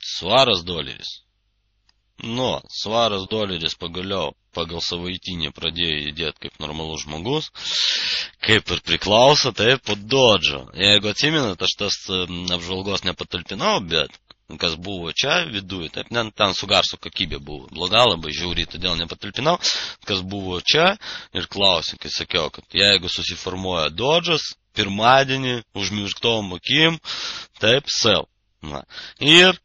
svaras doleris. Nu, svaras doleris pagaliau pagal savaitinį pradėjo judėti kaip normalus žmogus, kaip ir priklauso, taip, po dodžo. Jeigu atsimenat, aš tas apžvalgos nepatalpinau, bet kas buvo čia viduje, taip, ten su garso kokybė buvo bloga, labai žiauriai, todėl nepatalpinau, kas buvo čia ir klausė, kai sakiau, kad jeigu susiformuoja dodžas, pirmadienį užmirštom akim, taip, sell. Na, ir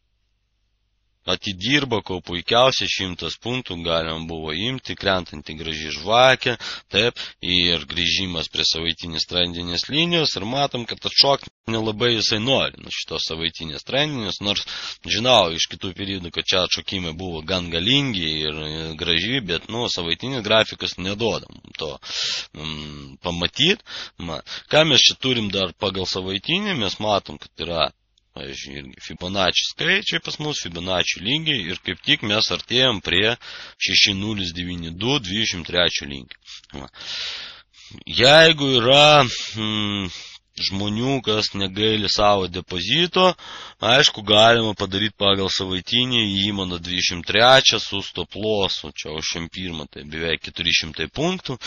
atidirbo, ko puikiausiai 100 punktų galima buvo imti, krentantį gražiai žvakę, taip, ir grįžimas prie savaitinės trendinės linijos, ir matom, kad atšokti nelabai jisai nori nuo šitos savaitinės trendinės, nors žinau iš kitų periodų, kad čia atšokimai buvo gan galingi ir gražiai, bet, nu, savaitinis grafikas neduoda to pamatyti. Ką mes čia turim dar pagal savaitinį, mes matom, kad yra irgi Fibonacci skaičiai pas mus, Fibonacci lygiai ir kaip tik mes artėjom prie 6092 23 lygio. Jeigu yra žmonių, kas negaili savo depozito, aišku, galima padaryti pagal savaitinį įėjimą nuo 23 su stop lossu, čia už 101, tai beveik 400 punktų,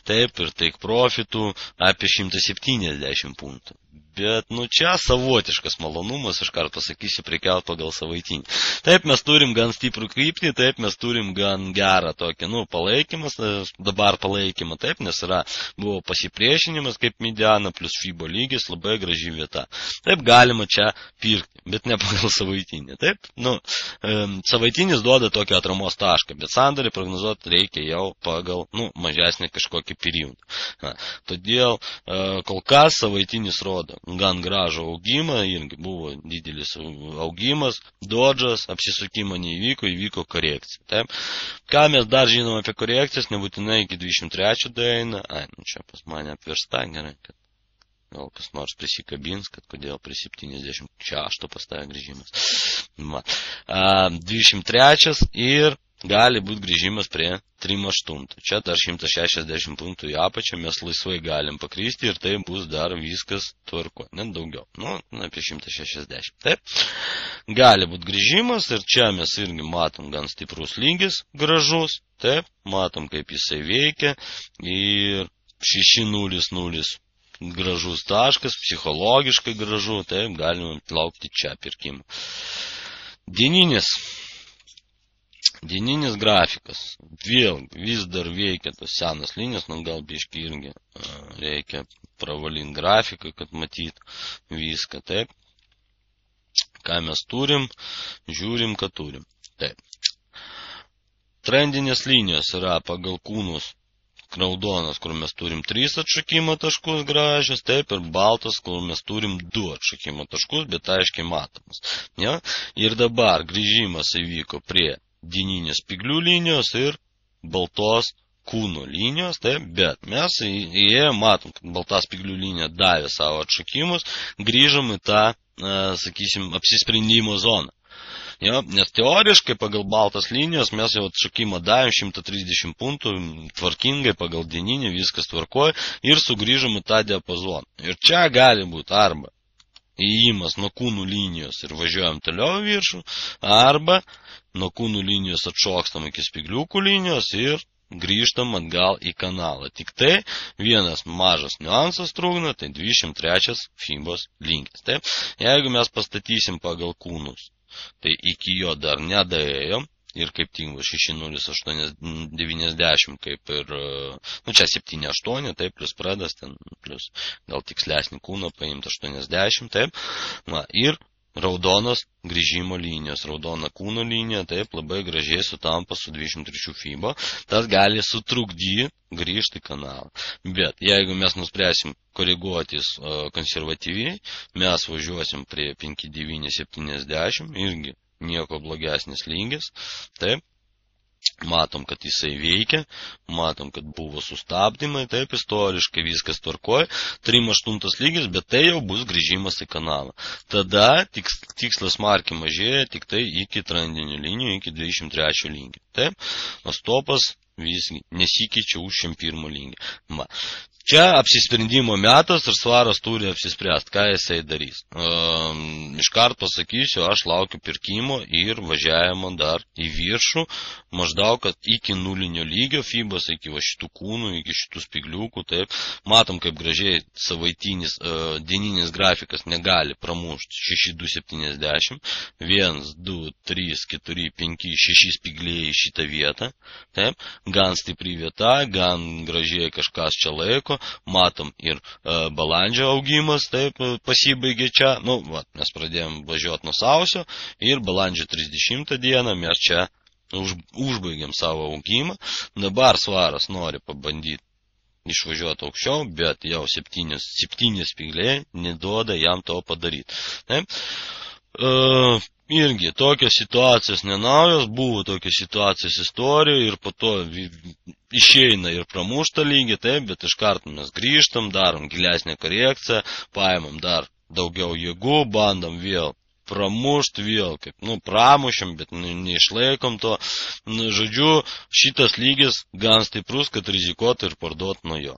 taip, ir take profitų apie 170 punktų. Bet, nu, čia savotiškas malonumas, aš kartą pasakysiu, prekiaut pagal savaitinį. Taip, mes turim gan stiprų kryptį, taip, mes turim gan gerą tokį, nu, palaikymas, dabar palaikymą, taip, nes buvo pasipriešinimas kaip mediana plus FIBO lygis, labai graži vieta. Taip, galima čia pirkti, bet ne pagal savaitinį, taip, nu, savaitinis duoda tokį atramos tašką, bet sandorį prognozuoti reikia jau pagal, nu, mažesnį kažkokį periodą. Todėl, kol kas savaitinis rodo gan gražų augimą, irgi buvo didelis augimas, dodžas, apsisukimo neįvyko, įvyko korekcija. Taip. Ką mes dar žinom apie korekcijas, nebūtinai iki 23 daeina, nu čia pas mane apversta, gerai, kad gal kas nors prisikabins, kad kodėl prie 76 pastavė grįžimas. 23 ir gali būti grįžimas prie 3.8. Čia dar 160 punktų į apačią mes laisvai galim pakrysti ir tai bus dar viskas tvarko, net daugiau. Nu, apie 160. Taip. Gali būti grįžimas ir čia mes irgi matom gan stiprus lygis, gražus. Taip. Matom, kaip jisai veikia ir 6.00 gražus taškas, psichologiškai gražu. Taip, galima laukti čia pirkimą. Dieninis grafikas, vėl vis dar veikia tos senas linijos, nu gal biškai irgi reikia pravalinti grafiką, kad matyt viską, taip. Ką mes turim, žiūrim, ką turim. Taip. Trendinės linijos yra pagal kūnus raudonas, kur mes turim 3 atšokimo taškus gražios, taip, ir baltas, kur mes turim 2 atšokimo taškus, bet aiškiai matomas. Ja? Ir dabar grįžimas įvyko prie dieninės spyglių linijos ir baltos kūno linijos, taip, bet mes įėjome, matom, kad balta spyglių linija davė savo atšokimus, grįžom į tą, sakysim, apsisprendimo zoną. Ja, nes teoriškai pagal baltas linijos mes jau atšokimą davėm 130 punktų, tvarkingai pagal dieninį, viskas tvarkoja ir sugrįžom į tą diapazoną. Ir čia gali būti arba įėjimas nuo kūnų linijos ir važiuojam toliau viršų, arba nuo kūnų linijos atšokstam iki spygliukų linijos ir grįžtam atgal į kanalą. Tik tai vienas mažas niuansas trūkna, tai 203 fibos linkis. Taip? Jeigu mes pastatysim pagal kūnus, tai iki jo dar nedaėjom ir kaip tik 6.0890, kaip ir, nu čia 7.8, taip, plus pradas, ten plus gal tikslesnį kūną paimt 80, taip, na, ir raudonos grįžimo linijos, raudona kūno linija, taip, labai gražiai sutampa su 203 FIBO, tas gali sutrukdyti grįžti į kanalą. Bet jeigu mes nuspręsim koreguotis konservatyviai, mes važiuosim prie 5.970, irgi nieko blogesnis lygis, taip. Matom, kad jisai veikia, matom, kad buvo sustabdymai, taip, istoriškai viskas tvarkoja, 3.8 lygis, bet tai jau bus grįžimas į kanalą. Tada tikslas markė mažėja tik tai iki trendinių linijų, iki 23 lygio, taip, o stopas visgi nesikeičia už 101 lygį. Čia apsisprendimo metas ir svaras turi apsispręsti, ką jisai darys. Iškart pasakysiu, aš laukiu pirkimo ir važiavimo dar į viršų, maždaug kad iki nulinio lygio fibos, iki šitų kūnų, iki šitų spigliukų, taip. Matom, kaip gražiai savaitinis dieninis grafikas negali pramušti 6270, 1, 2, 3, 4, 5, 6 spigliai į šitą vietą, taip. Gan stipri vieta, gan gražiai kažkas čia laiko. Matom ir balandžio augimas, taip, pasibaigė čia, mes pradėjom važiuoti nuo sausio ir balandžio 30 dieną mes čia užbaigėm savo augimą. Dabar svaras nori pabandyti išvažiuoti aukščiau, bet jau 7 spigliai neduoda jam to padaryti. Taip. Irgi tokios situacijos nenaujos, buvo tokios situacijos istorijoje ir po to išeina ir pramušta lygiai, taip, bet iš karto mes grįžtam, darom gilesnę korekciją, paimam dar daugiau jėgų, bandom vėl pramušti, vėl kaip, pramušim, bet neišlaikom to. Žodžiu, šitas lygis gan stiprus, kad rizikuoti ir parduoti nuo jo.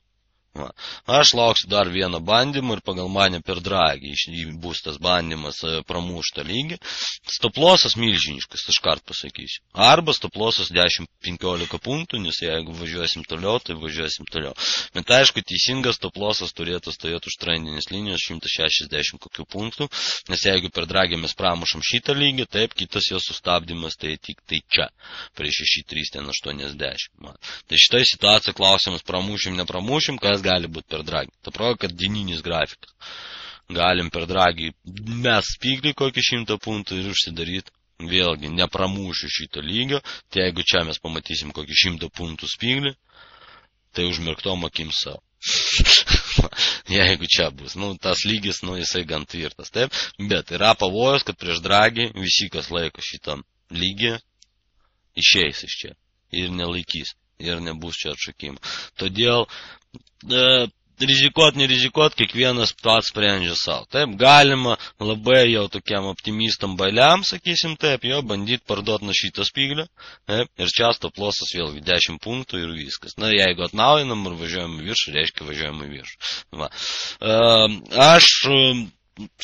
Aš lauksiu dar vieną bandymą ir pagal mane per dragį bus tas bandymas pramuštą lygį. Stoplosas milžiniškas, aš kart pasakysiu. Arba stoplosas 10-15 punktų, nes jeigu važiuosim toliau, tai važiuosim toliau. Bet aišku, teisingas stoplosas turėtų stovėti už trendinės linijos 160 kokių punktų, nes jeigu per dragį mes pramušam šitą lygį, taip, kitas jo sustabdymas tai tik tai čia, prie 6.380. Tai šitoj situacijai klausimas pramušim, nepramušim, kas gali būti per dragį. Ta proga, kad dieninis grafikas. Galim per dragį mes spiglį kokį 100 punktų ir užsidaryti. Vėlgi, nepramušiu šito lygio. Tai jeigu čia mes pamatysim kokį 100 punktų spiglį, tai užmirktom akim savo. Jeigu čia bus. Tas lygis, jisai gan tvirtas. Taip? Bet yra pavojus, kad prieš dragį visi, kas laiko šitą lygį, išeis iš čia ir nelaikys. Ir nebus čia atšakimų. Todėl nerizikuot, kiekvienas pats sprendžia savo. Taip, galima labai jau tokiam optimistam bailiam, sakysim taip, jo bandyti parduoti nuo šitą spiglio. Taip, ir čia stoplosas vėlgi 10 punktų ir viskas. Jeigu atnaujinam ir važiuojam į viršų, reiškia važiuojam į viršų. Aš,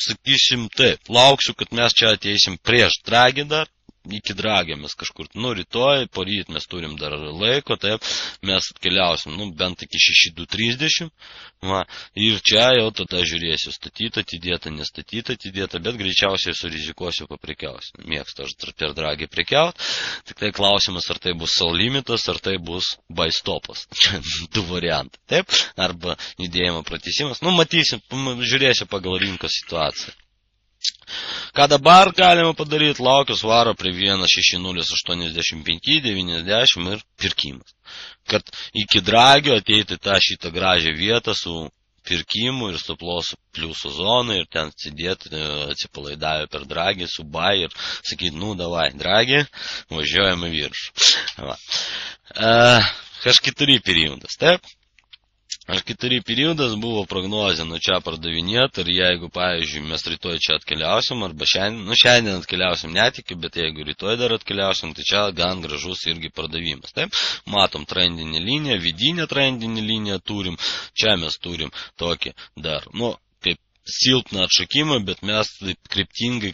sakysim taip, lauksiu, kad mes čia ateisim prieš dragį dar. Iki dragio mes kažkur, rytoj, poryt mes turim dar laiko, taip, mes atkeliausim, bent iki 6.230, ir čia jau tada žiūrėsiu, statyta, atidėta, nestatyta, atidėta, bet greičiausiai surizikuosiu, paprekiausiu. Mėgstu aš per dragį prekiaut, tik tai klausimas, ar tai bus sell limitas, ar tai bus buy stopas. Du variantai, taip, arba judėjimo pratęsimas, matysim, žiūrėsiu pagal rinkos situaciją. Ką dabar galima padaryti, laukiu svaro prie 1.6085-90 ir pirkimas. Kad iki dragio ateiti tą šitą gražią vietą su pirkimu ir stoplosų pliusų zoną ir ten atsidėti, atsipalaidavę per dragį su buy ir sakyti, davai, dragį, važiuojame viršų. H4 periodas, taip? H4 periodas buvo prognozė nuo čia pardavinėti ir jeigu, pavyzdžiui, mes rytoj čia atkeliausim arba šiandien atkeliausim netikiu, bet jeigu rytoj dar atkeliausim, tai čia gan gražus irgi pardavimas. Taip, matom trendinį liniją, vidinę trendinį liniją turim, čia mes turim tokį dar, kaip silpną atšakimą, bet mes taip kryptingai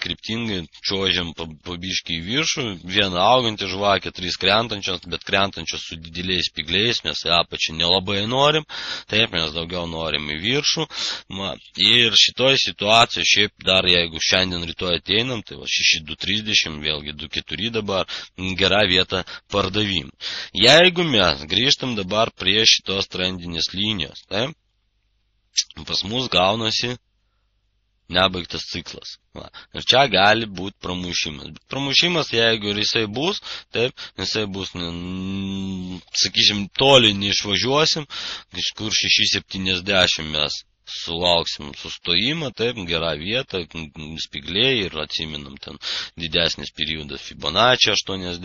čiuožiam pabiškai į viršų, vieną augantį žvakę, 3 krentančios, bet krentančios su dideliais spigliais, mes į apačią nelabai norim, taip mes daugiau norim į viršų, ir šitoj situacijoje, šiaip dar jeigu šiandien rytoj ateinam, tai 6.230, vėlgi 2.4 dabar, gera vieta pardavimui. Jeigu mes grįžtam dabar prie šitos trendinės linijos, taip, pas mus gaunasi nebaigtas ciklas. Ir čia gali būti pramušimas. Bet pramušimas, jeigu ir jisai bus, taip, jisai bus, sakysim, toli neišvažiuosim, kažkur 6.70 mes sulauksim sustojimą, taip, gera vieta, spigliai ir atsiminam ten didesnis periodas Fibonacci 80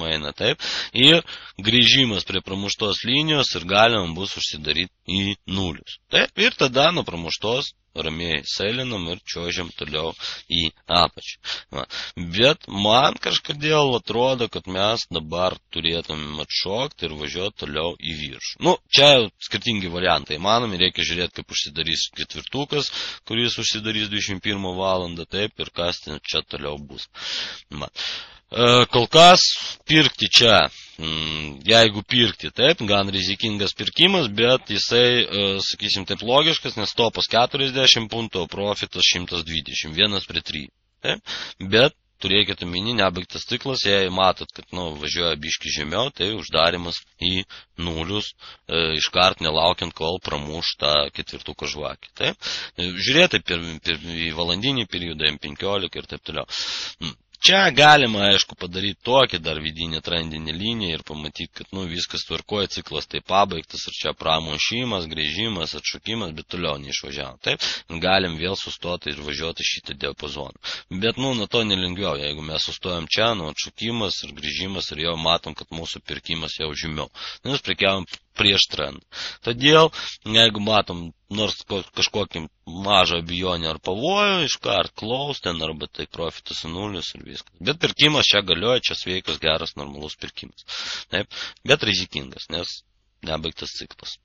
eina, taip, ir grįžimas prie pramuštos linijos ir galima bus užsidaryti į nulius. Taip, ir tada nuo pramuštos ramiai sailinam ir čiuožiam toliau į apačią. Va. Bet man kažkodėl atrodo, kad mes dabar turėtumėm atšokti ir važiuoti toliau į viršų. Nu, čia skirtingi variantai manomi, reikia žiūrėti, kaip užsidarys ketvirtukas, kuris užsidarys 21 valandą, taip, ir kas ten čia toliau bus. Va. Kol kas pirkti čia, jeigu pirkti, taip, gan rizikingas pirkimas, bet jisai, sakysim, taip logiškas, nes topas 40 punktų, profitas 120, 1:3. Taip, bet turėkite omeny, nebaigtas ciklas, jei matot, kad važiuoja biški žemiau, tai uždarimas į nulius, iškart nelaukiant, kol pramuš tą ketvirtuką žvakį. Taip, žiūrėti į valandinį periodą, M15 ir taip toliau. Čia galima, aišku, padaryti tokį dar vidinį trendinį liniją ir pamatyti, kad viskas tvarkoja, ciklas tai pabaigtas ir čia pramušimas, grįžimas, atšokimas, bet toliau neišvažiavom. Taip, galim vėl sustoti ir važiuoti šitą diapazoną. Bet, nuo to nelengviau, jeigu mes sustojam čia, atšokimas ir grįžimas ir jau matom, kad mūsų pirkimas jau žemiau. Nes prekiavom prieš trendą. Todėl, jeigu matom nors kažkokį mažą abejonę ar pavojų, iškart klaus ten arba tai profitas nulis ir viskas. Bet pirkimas čia galioja, čia sveikas, geras, normalus pirkimas. Taip, bet rizikingas, nes nebaigtas ciklas.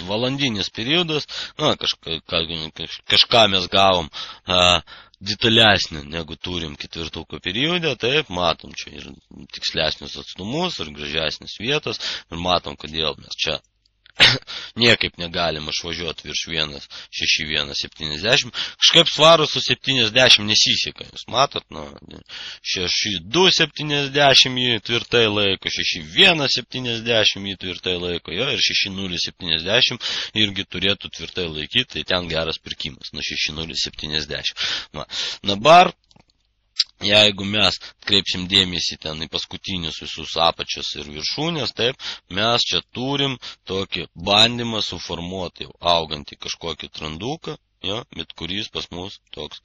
Valandinis periodas, kažką mes gavom detalesnį, negu turim ketvirtuko periode, taip, matom čia ir tikslesnius atstumus, ir gražesnis vietas, ir matom, kodėl mes čia niekaip negalim išvažiuoti virš 1.6.1.70. Kažkaip svarų su 70 nesiseka. Jūs matot, 6.2.70 jį tvirtai laiko, 6.1.70 jį tvirtai laiko, jo, ir 6.0.70 irgi turėtų tvirtai laikyti, tai ten geras pirkimas, 6.0.70. Dabar, jeigu mes kreipsim dėmesį ten į paskutinius visus apačius ir viršūnės, taip, mes čia turim tokį bandymą suformuoti augantį kažkokį trenduką, jo, bet kuris pas mus toks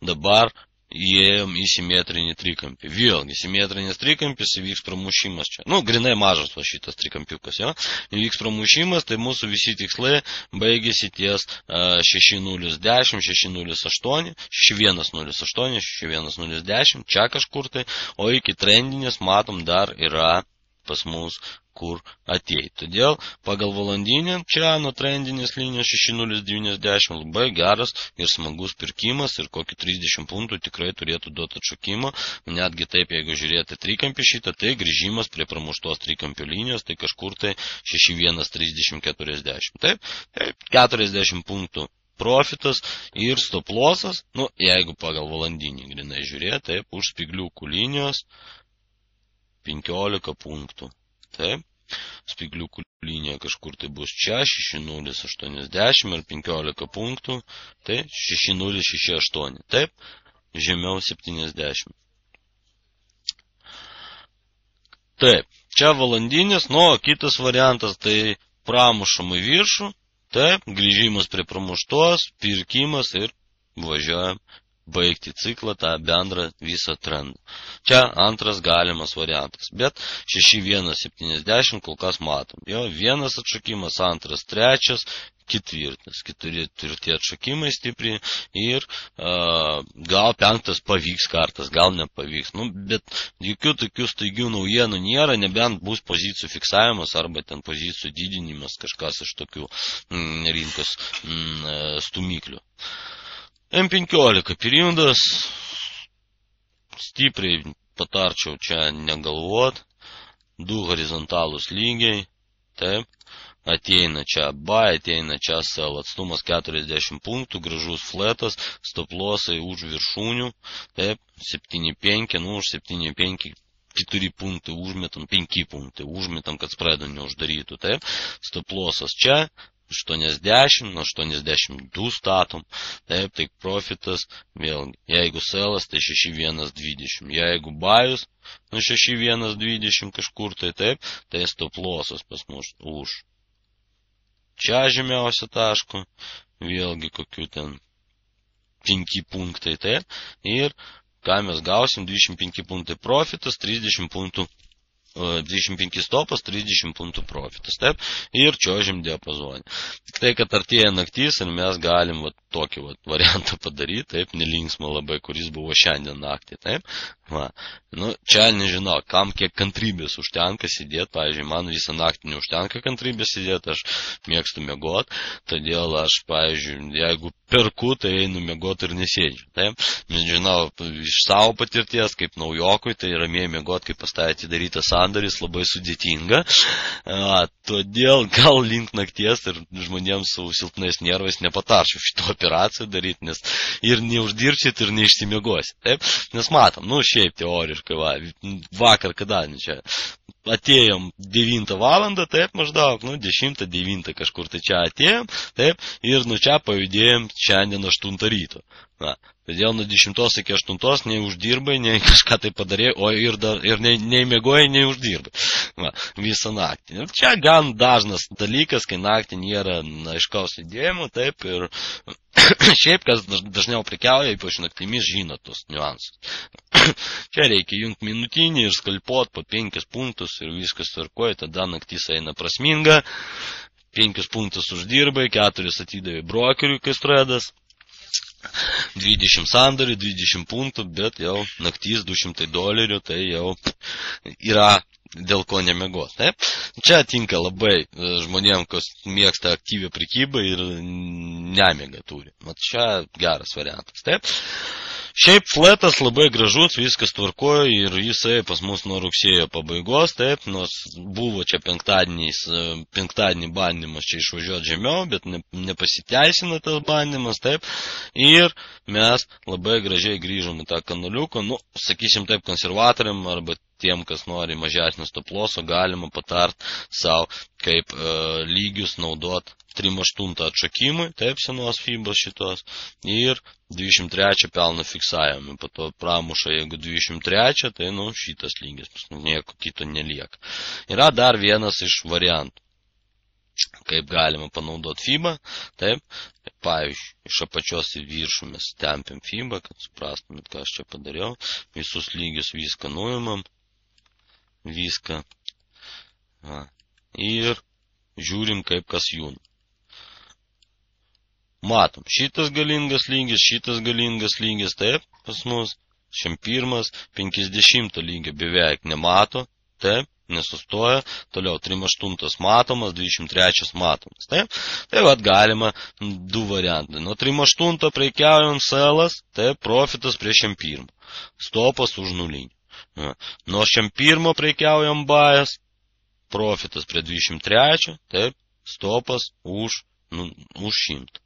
dabar įėjom į simetrinį trikampį. Vėlgi, simetrinis trikampis įvyks pramušimas čia. Grinai mažas va šitas trikampiukas, jo. Įvyks pramušimas, tai mūsų visi tikslai baigėsi ties 6.010, 6.08, 6.1.08, 6.1.010, čia kažkur tai, o iki trendinės, matom, dar yra pas mus kur ateit. Todėl pagal valandinį čia nuo trendinės linijos 6.090 labai geras ir smagus pirkimas ir kokį 30 punktų tikrai turėtų duoti atšokimą. Netgi taip, jeigu žiūrėti trikampį šitą, tai grįžimas prie pramuštos trikampio linijos, tai kažkur tai 6.1.30.40. Taip, 40 punktų profitas ir stop lossas, jeigu pagal valandinį grinai žiūrėti, taip, už spigliukų linijos 15 punktų. Taip, spigliukų linija kažkur tai bus čia, 6.080 ir 15 punktų, tai 6.068, taip, žemiau 70. Taip, čia valandinis, kitas variantas, tai pramušam į viršų, taip, grįžimas prie pramuštos, pirkimas ir važiuojam baigti ciklą, tą bendrą visą trendą. Čia antras galimas variantas, bet 6.1.70 kol kas matom. Jo, vienas atšokimas, antras, trečias, ketvirtas. Ketvirti atšokimai stipriai ir gal penktas pavyks kartas, gal nepavyks. Bet jokių tokių staigių naujienų nėra, nebent bus pozicijų fiksavimas arba ten pozicijų didinimas, kažkas iš tokių rinkos stumiklių. M15 periodas, stipriai patarčiau čia negalvot, du horizontalūs lygiai, taip, ateina čia buy, ateina čia sell, atstumas 40 punktų, gražus flatas, stop lossai už viršūnių, taip, 7.5, už 7.5, 4 punktai užmetam, 5 punktai užmetam, kad spredo neuždarytų, taip, stop lossas čia, 80, 82 statom, taip, tai profitas, vėlgi, jeigu sellas, tai 6.1.20, jeigu buyus, 6.1.20 kažkur tai, taip, tai stop lossas pas mus už čia žemiausią tašką, vėlgi kokiu ten 5 punktai, taip, ir ką mes gausim, 25 punktai profitas, 30 punktų 25 stopas, 30 punktų profitas, taip, ir čiuožim diapazonį. Tik tai, kad artėja naktis ir mes galim tokį variantą padaryti, taip, nelinksmą labai, kuris buvo šiandien naktį, taip. Va. Nu, čia nežinau, kam kiek kantrybės užtenka sėdėti, pavyzdžiui, man visą naktį neužtenka kantrybės sėdėti, aš mėgstu miegot, todėl aš, pavyzdžiui, jeigu perku, tai einu miegot ir nesėdžiu, taip. Nes žinau, iš savo patirties, kaip naujokui, tai ramiai miegot, kaip pastatė atidarytas sandoris, labai sudėtinga, todėl gal link nakties ir žmonėms su silpnais nervais nepatarčiau šitą operaciją daryti, nes ir neuždirbsit, ir neišsimiegosit, taip. Nes matom, nu, šiaip teoriškai, vakar kada, čia atėjom 9 valandą, taip, maždaug, 10-9 kažkur tai čia atėjom, taip, ir čia pajudėjom šiandien 8 ryto. Na, todėl nuo 10 iki 8 nei uždirbai, nei kažką tai padarė, o ir nei mėgojai, nei uždirbai. Va, visą naktį. Ir čia gan dažnas dalykas, kai naktį nėra aiškaus judėjimo, taip, ir šiaip, kas dažniau prekiauja, ypač naktimis, žino tos niuansus. Čia reikia jungti minutinį ir skalpuot po 5 punktus ir viskas tvarkoja, tada naktis eina prasminga, 5 punktus uždirbai, 4 atidavė brokeriui, kai stredas, 20 sandorių, 20 punktų, bet jau naktis $200, tai jau yra dėl ko nemegos. Taip? Čia tinka labai žmonėm, kas mėgsta aktyvią prekybą ir nemiega turi. Mat čia geras variantas. Taip? Šiaip fletas labai gražus, viskas tvarkoja ir jisai pas mus nuo rugsėjo pabaigos, taip, nors buvo čia penktadienį bandymas čia išvažiuoti žemiau, bet nepasiteisino tas bandymas, taip, ir mes labai gražiai grįžom į tą kanaliuką, sakysim taip, konservatoriam arba tiem, kas nori mažesnio stoploso, galima patart savo, kaip lygius naudot 3.8 atšokimui, taip, senos fibos šitos, ir 23 pelno fiksavimui, po to pramuša, jeigu 23, tai, šitas lygis, nieko kito nelieka. Yra dar vienas iš variantų, kaip galima panaudoti fibą, taip, pavyzdžiui, iš apačios į viršų mes tempiam fibą, kad suprastumėt, ką aš čia padariau, visus lygius viską nuimam, viską, ir žiūrim, kaip kas jūna. Matom, šitas galingas lygis, taip, pas mus, šiam pirmas, 50 lygio beveik nemato, taip, nesustoja, toliau 3.8 matomas, 23 matomas, taip, tai galima 2 variantai, nuo 3.8 prekiaujam selas, taip, profitas prie šiam pirmo, stopas už nulinį, nuo šiam pirmo prekiaujam bajas, profitas prie 23, taip, stopas už 100.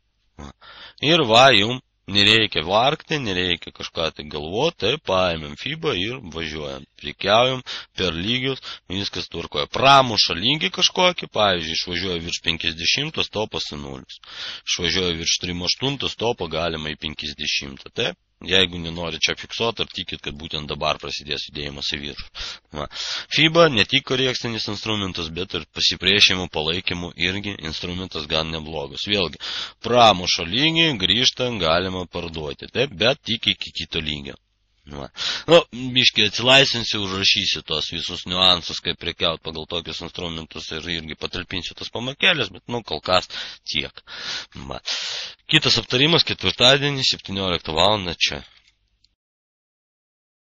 Ir jum nereikia vargti, nereikia kažką tai galvoti, tai paėmėm fibą ir važiuojam. Prekiaujam per lygius, viskas tvarkoja. Pramuša lygį kažkokį, pavyzdžiui, išvažiuoja virš 50, stopas į 0. Išvažiuoja virš 3.8, stopą galima į 50, taip. Jeigu nenori čia fiksuoti, ar tikit, kad būtent dabar prasidės judėjimas į viršų. FIBA ne tik korekcinis instrumentas, bet ir pasipriešinimo palaikymų irgi instrumentas gan neblogas. Vėlgi, pramuša lygį, grįžta, galima parduoti, taip, bet tik iki kito lygio. Biškai atsilaisvinsiu, užrašysiu tos visus niuansus, kaip prekiaut pagal tokius instrumentus ir irgi patalpinsiu tas pamakėlės, bet kol kas tiek. Kitas aptarimas ketvirtadienį 17 val. Čia.